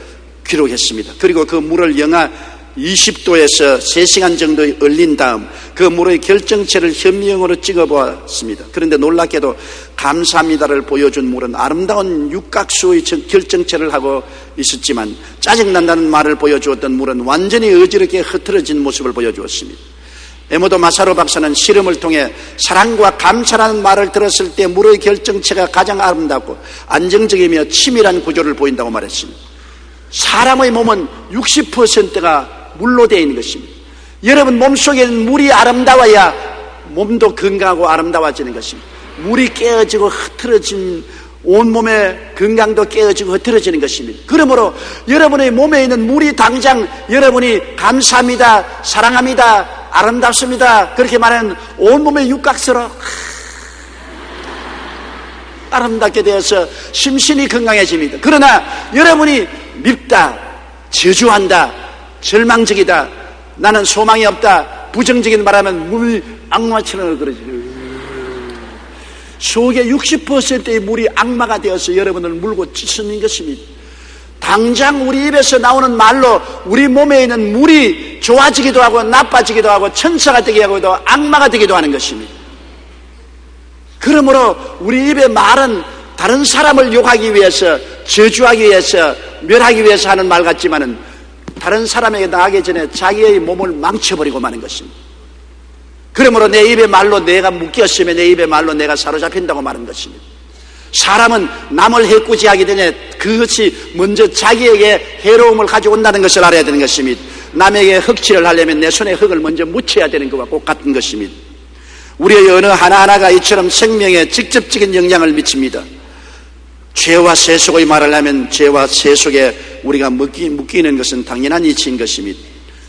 B: 기록했습니다. 그리고 그 물을 영하 20도에서 3시간 정도 얼린 다음 그 물의 결정체를 현미경으로 찍어보았습니다. 그런데 놀랍게도 감사합니다를 보여준 물은 아름다운 육각수의 결정체를 하고 있었지만 짜증난다는 말을 보여주었던 물은 완전히 어지럽게 흐트러진 모습을 보여주었습니다. 에모도 마사로 박사는 실험을 통해 사랑과 감사라는 말을 들었을 때 물의 결정체가 가장 아름답고 안정적이며 치밀한 구조를 보인다고 말했습니다. 사람의 몸은 60%가 물로 되어 있는 것입니다. 여러분 몸속에는 물이 아름다워야 몸도 건강하고 아름다워지는 것입니다. 물이 깨어지고 흐트러진 온몸의 건강도 깨어지고 흐트러지는 것입니다. 그러므로 여러분의 몸에 있는 물이 당장 여러분이 감사합니다, 사랑합니다, 아름답습니다 그렇게 말하는 온몸의 육각서로 아름답게 되어서 심신이 건강해집니다. 그러나 여러분이 밉다, 저주한다, 절망적이다, 나는 소망이 없다, 부정적인 말하면 물이 악마처럼 그러지. 속에 60%의 물이 악마가 되어서 여러분을 물고 찢는 것입니다. 당장 우리 입에서 나오는 말로 우리 몸에 있는 물이 좋아지기도 하고 나빠지기도 하고 천사가 되기도 하고 악마가 되기도 하는 것입니다. 그러므로 우리 입의 말은 다른 사람을 욕하기 위해서, 저주하기 위해서, 멸하기 위해서 하는 말 같지만은 다른 사람에게 나가기 전에 자기의 몸을 망쳐버리고 마는 것입니다. 그러므로 내 입의 말로 내가 묶였으면 내 입의 말로 내가 사로잡힌다고 말하는 것입니다. 사람은 남을 해코지하기 전에 그것이 먼저 자기에게 해로움을 가져온다는 것을 알아야 되는 것입니다. 남에게 흑칠을 하려면 내 손에 흙을 먼저 묻혀야 되는 것과 똑같은 것입니다. 우리의 어느 하나하나가 이처럼 생명에 직접적인 영향을 미칩니다. 죄와 세속의 말을 하면 죄와 세속에 우리가 묶이는 것은 당연한 이치인 것입니다.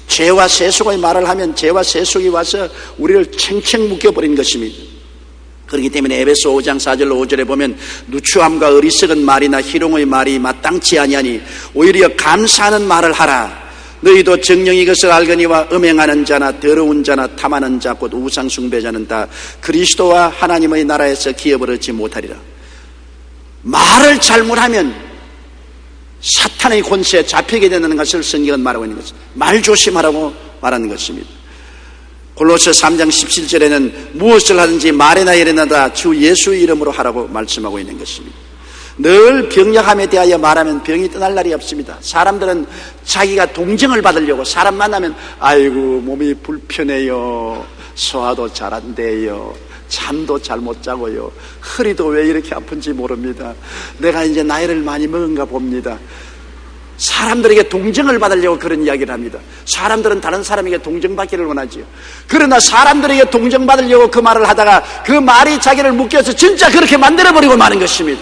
B: 죄와 세속의 말을 하면 죄와 세속이 와서 우리를 챙챙 묶여버린 것입니다. 그렇기 때문에 에베소 5장 4절로 5절에 보면 누추함과 어리석은 말이나 희롱의 말이 마땅치 아니하니 오히려 감사하는 말을 하라. 너희도 정령이 이것을 알거니와 음행하는 자나 더러운 자나 탐하는 자 곧 우상 숭배자는 다 그리스도와 하나님의 나라에서 기업을 얻지 못하리라. 말을 잘못하면 사탄의 권세에 잡히게 되는 것을 성경은 말하고 있는 것입니다. 말 조심하라고 말하는 것입니다. 골로새 3장 17절에는 무엇을 하든지 말이나 일이나 다 주 예수의 이름으로 하라고 말씀하고 있는 것입니다. 늘 병약함에 대하여 말하면 병이 떠날 날이 없습니다. 사람들은 자기가 동정을 받으려고 사람 만나면 아이고 몸이 불편해요, 소화도 잘 안 돼요, 잠도 잘 못 자고요, 허리도 왜 이렇게 아픈지 모릅니다, 내가 이제 나이를 많이 먹은가 봅니다. 사람들에게 동정을 받으려고 그런 이야기를 합니다. 사람들은 다른 사람에게 동정받기를 원하지요. 그러나 사람들에게 동정받으려고 그 말을 하다가 그 말이 자기를 묶여서 진짜 그렇게 만들어버리고 마는 것입니다.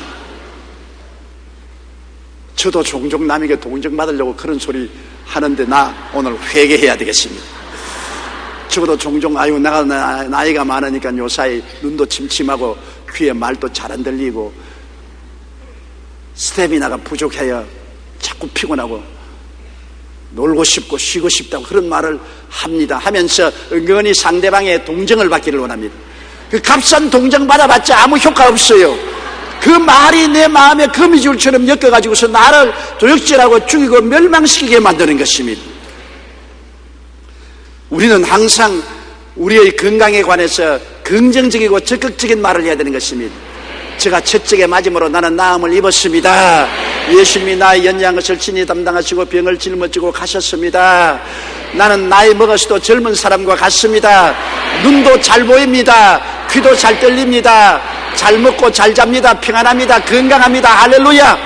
B: 저도 종종 남에게 동정받으려고 그런 소리 하는데 나 오늘 회개해야 되겠습니다. 저도 종종 아유 내가 나이가 많으니까 요사이 눈도 침침하고 귀에 말도 잘 안 들리고 스태미나가 부족해요, 자꾸 피곤하고 놀고 싶고 쉬고 싶다고 그런 말을 합니다. 하면서 은근히 상대방의 동정을 받기를 원합니다. 그 값싼 동정 받아봤자 아무 효과 없어요. 그 말이 내 마음에 거미줄처럼 엮여가지고서 나를 도적질하고 죽이고 멸망시키게 만드는 것입니다. 우리는 항상 우리의 건강에 관해서 긍정적이고 적극적인 말을 해야 되는 것입니다. 제가 첫째에 맞음으로 나는 나음을 입었습니다. 예수님이 나의 연약한 것을 친히 담당하시고 병을 짊어지고 가셨습니다. 나는 나이 먹어서도 젊은 사람과 같습니다. 눈도 잘 보입니다. 귀도 잘 들립니다. 잘 먹고 잘 잡니다. 평안합니다. 건강합니다. 할렐루야.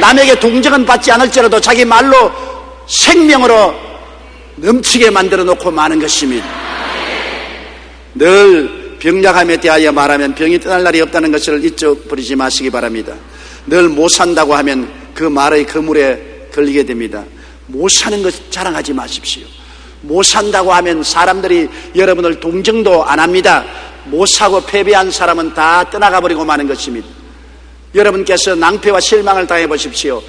B: 남에게 동정은 받지 않을지라도 자기 말로 생명으로 넘치게 만들어 놓고 마는 것입니다. 늘 병약함에 대하여 말하면 병이 떠날 날이 없다는 것을 잊어버리지 마시기 바랍니다. 늘 못 산다고 하면 그 말의 그물에 걸리게 됩니다. 못 사는 것 자랑하지 마십시오. 못 산다고 하면 사람들이 여러분을 동정도 안 합니다. 못 사고 패배한 사람은 다 떠나가 버리고 마는 것입니다. 여러분께서 낭패와 실망을 당해 보십시오.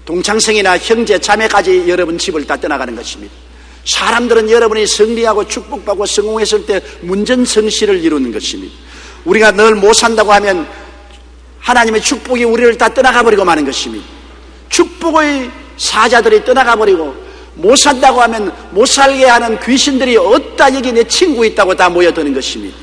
B: 동창생이나 형제 자매까지 여러분 집을 다 떠나가는 것입니다. 사람들은 여러분이 승리하고 축복받고 성공했을 때 문전성시를 이루는 것입니다. 우리가 늘 못 산다고 하면 하나님의 축복이 우리를 다 떠나가 버리고 마는 것입니다. 축복의 사자들이 떠나가 버리고 못 산다고 하면 못 살게 하는 귀신들이 어따 여기 내 친구 있다고 다 모여드는 것입니다.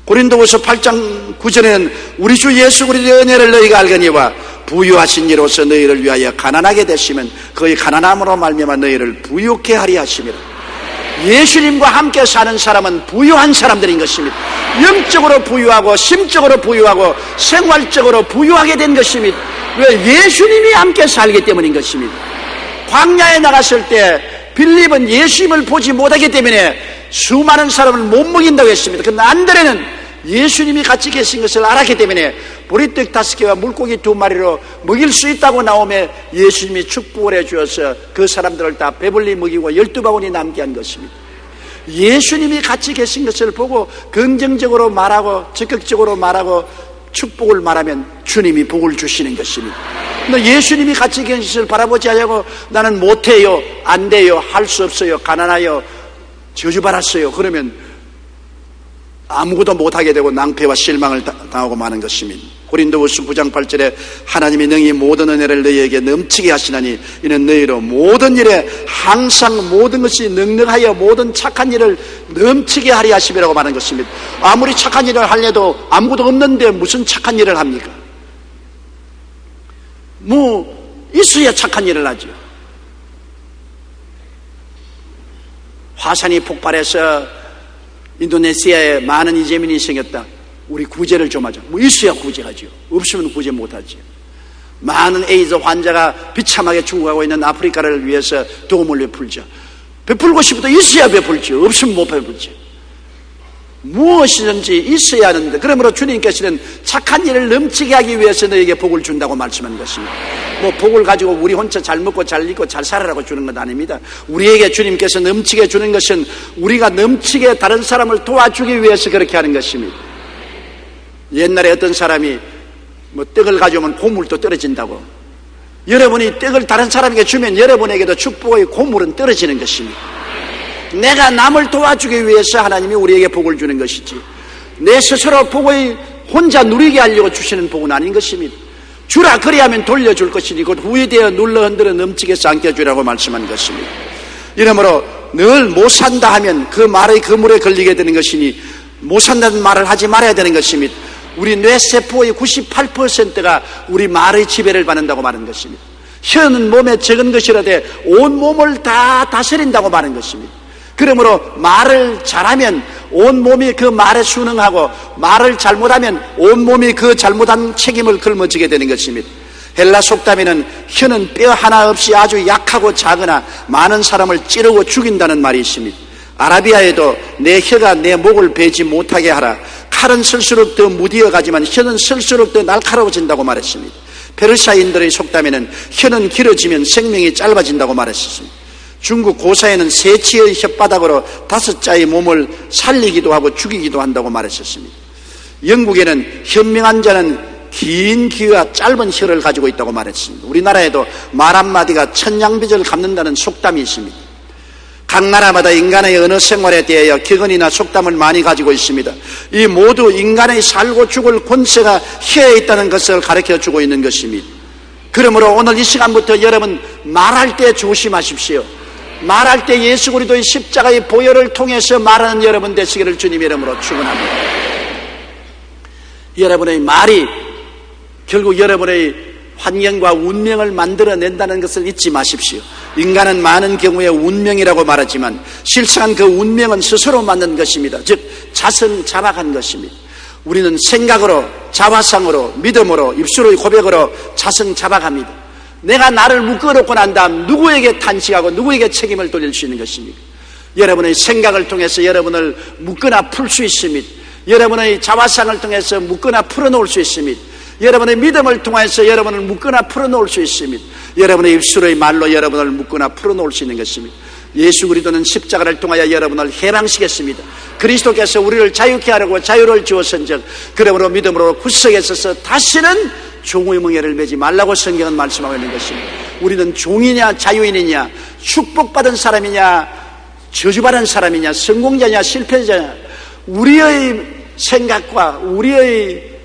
B: 고린도후서 8장 9절에는 우리 주 예수 그리스도의 은혜를 너희가 알거니와 부유하신 이로서 너희를 위하여 가난하게 되시면 그의 가난함으로 말미암아 너희를 부유케 하리 하심이라. 예수님과 함께 사는 사람은 부유한 사람들인 것입니다. 영적으로 부유하고 심적으로 부유하고 생활적으로 부유하게 된 것입니다. 왜? 예수님이 함께 살기 때문인 것입니다. 광야에 나갔을 때 빌립은 예수님을 보지 못하기 때문에 수많은 사람을 못 먹인다고 했습니다. 그러나 안드레는 예수님이 같이 계신 것을 알았기 때문에 보리떡 5개와 물고기 2마리로 먹일 수 있다고 나오며 예수님이 축복을 해주어서 그 사람들을 다 배불리 먹이고 12바구니 남게 한 것입니다. 예수님이 같이 계신 것을 보고 긍정적으로 말하고 적극적으로 말하고 축복을 말하면 주님이 복을 주시는 것입니다. 근데 예수님이 같이 계신 것을 바라보지 않고 나는 못해요, 안 돼요, 할 수 없어요, 가난해요, 저주받았어요, 그러면 아무것도 못하게 되고 낭패와 실망을 당하고 마는 것입니다. 고린도후서 9장 8절에 하나님이 능히 모든 은혜를 너희에게 넘치게 하시나니 이는 너희로 모든 일에 항상 모든 것이 능력하여 모든 착한 일을 넘치게 하리 하심이라고 말하는 것입니다. 아무리 착한 일을 하려도 아무것도 없는데 무슨 착한 일을 합니까? 뭐 있어야 착한 일을 하죠. 화산이 폭발해서 인도네시아에 많은 이재민이 생겼다. 우리 구제를 좀 하자. 뭐 있어야 구제하죠. 없으면 구제 못하죠. 많은 에이즈 환자가 비참하게 죽어가고 있는 아프리카를 위해서 도움을 베풀자. 베풀고 싶어도 있어야 베풀죠. 없으면 못 베풀죠. 무엇이든지 있어야 하는데, 그러므로 주님께서는 착한 일을 넘치게 하기 위해서 너에게 복을 준다고 말씀하는 것입니다. 뭐 복을 가지고 우리 혼자 잘 먹고 잘 입고 잘 살아라고 주는 것 아닙니다. 우리에게 주님께서 넘치게 주는 것은 우리가 넘치게 다른 사람을 도와주기 위해서 그렇게 하는 것입니다. 옛날에 어떤 사람이 뭐 떡을 가져오면 고물도 떨어진다고, 여러분이 떡을 다른 사람에게 주면 여러분에게도 축복의 고물은 떨어지는 것입니다. 내가 남을 도와주기 위해서 하나님이 우리에게 복을 주는 것이지, 내 스스로 복을 혼자 누리게 하려고 주시는 복은 아닌 것입니다. 주라 그리하면 돌려줄 것이니 곧 후회되어 눌러 흔들어 넘치게 삼켜주라고 말씀한 것입니다. 이러므로 늘 못 산다 하면 그 말의 그물에 걸리게 되는 것이니 못 산다는 말을 하지 말아야 되는 것입니다. 우리 뇌세포의 98%가 우리 말의 지배를 받는다고 말하는 것입니다. 혀는 몸에 적은 것이라되 온 몸을 다 다스린다고 말하는 것입니다. 그러므로 말을 잘하면 온 몸이 그 말에 순응하고, 말을 잘못하면 온 몸이 그 잘못한 책임을 걸머지게 되는 것입니다. 헬라 속담에는 혀는 뼈 하나 없이 아주 약하고 작으나 많은 사람을 찌르고 죽인다는 말이 있습니다. 아라비아에도 내 혀가 내 목을 베지 못하게 하라. 칼은 쓸수록 더 무디어 가지만 혀는 쓸수록 더 날카로워진다고 말했습니다. 페르시아인들의 속담에는 혀는 길어지면 생명이 짧아진다고 말했습니다. 중국 고사에는 새치의 혓바닥으로 5자의 몸을 살리기도 하고 죽이기도 한다고 말했었습니다. 영국에는 현명한 자는 긴 귀와 짧은 혀를 가지고 있다고 말했습니다. 우리나라에도 말 한마디가 천냥빚을 갚는다는 속담이 있습니다. 각 나라마다 인간의 언어 생활에 대하여 격언이나 속담을 많이 가지고 있습니다. 이 모두 인간의 살고 죽을 권세가 혀에 있다는 것을 가르쳐주고 있는 것입니다. 그러므로 오늘 이 시간부터 여러분 말할 때 조심하십시오. 말할 때 예수 그리스도의 십자가의 보혈을 통해서 말하는 여러분 되시기를 주님의 이름으로 축원합니다. 여러분의 말이 결국 여러분의 환경과 운명을 만들어낸다는 것을 잊지 마십시오. 인간은 많은 경우에 운명이라고 말하지만 실상은 그 운명은 스스로 만든 것입니다. 즉 자성자박한 것입니다. 우리는 생각으로, 자화상으로, 믿음으로, 입술의 고백으로 자성자박합니다. 내가 나를 묶어놓고 난 다음 누구에게 탄식하고 누구에게 책임을 돌릴 수 있는 것입니까? 여러분의 생각을 통해서 여러분을 묶거나 풀 수 있습니다. 여러분의 자화상을 통해서 묶거나 풀어놓을 수 있습니다. 여러분의 믿음을 통해서 여러분을 묶거나 풀어놓을 수 있습니다. 여러분의 입술의 말로 여러분을 묶거나 풀어놓을 수 있는 것입니다. 예수 그리스도는 십자가를 통하여 여러분을 해방시켰습니다. 그리스도께서 우리를 자유케 하려고 자유를 주었은즉 그러므로 믿음으로 구석에 서서 다시는 종의 멍에를 매지 말라고 성경은 말씀하고 있는 것입니다. 우리는 종이냐 자유인이냐, 축복받은 사람이냐 저주받은 사람이냐, 성공자냐 실패자냐, 우리의 생각과 우리의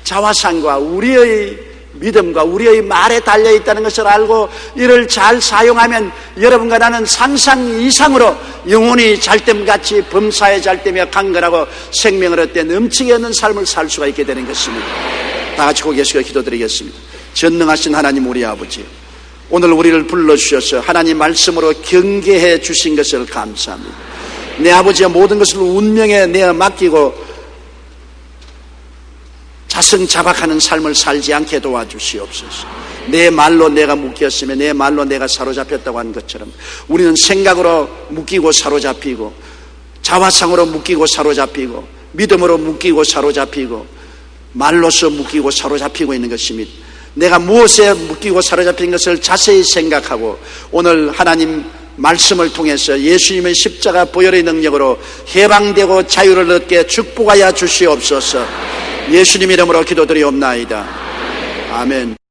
B: 자화상과 우리의 믿음과 우리의 말에 달려있다는 것을 알고 이를 잘 사용하면 여러분과 나는 상상 이상으로 영혼이 잘됨같이 범사에 잘되며 강건하고 생명을 얻되 넘치게 얻는 삶을 살 수가 있게 되는 것입니다. 다 같이 고개 숙여 기도드리겠습니다. 전능하신 하나님 우리 아버지, 오늘 우리를 불러주셔서 하나님 말씀으로 경계해 주신 것을 감사합니다. 내 아버지의 모든 것을 운명에 내어 맡기고 자성자박하는 삶을 살지 않게 도와주시옵소서. 내 말로 내가 묶였으며 내 말로 내가 사로잡혔다고 하는 것처럼 우리는 생각으로 묶이고 사로잡히고, 자화상으로 묶이고 사로잡히고, 믿음으로 묶이고 사로잡히고, 말로서 묶이고 사로잡히고 있는 것입니다. 내가 무엇에 묶이고 사로잡힌 것을 자세히 생각하고 오늘 하나님 말씀을 통해서 예수님의 십자가 보혈의 능력으로 해방되고 자유를 얻게 축복하여 주시옵소서. 예수님 이름으로 기도드리옵나이다. 아멘.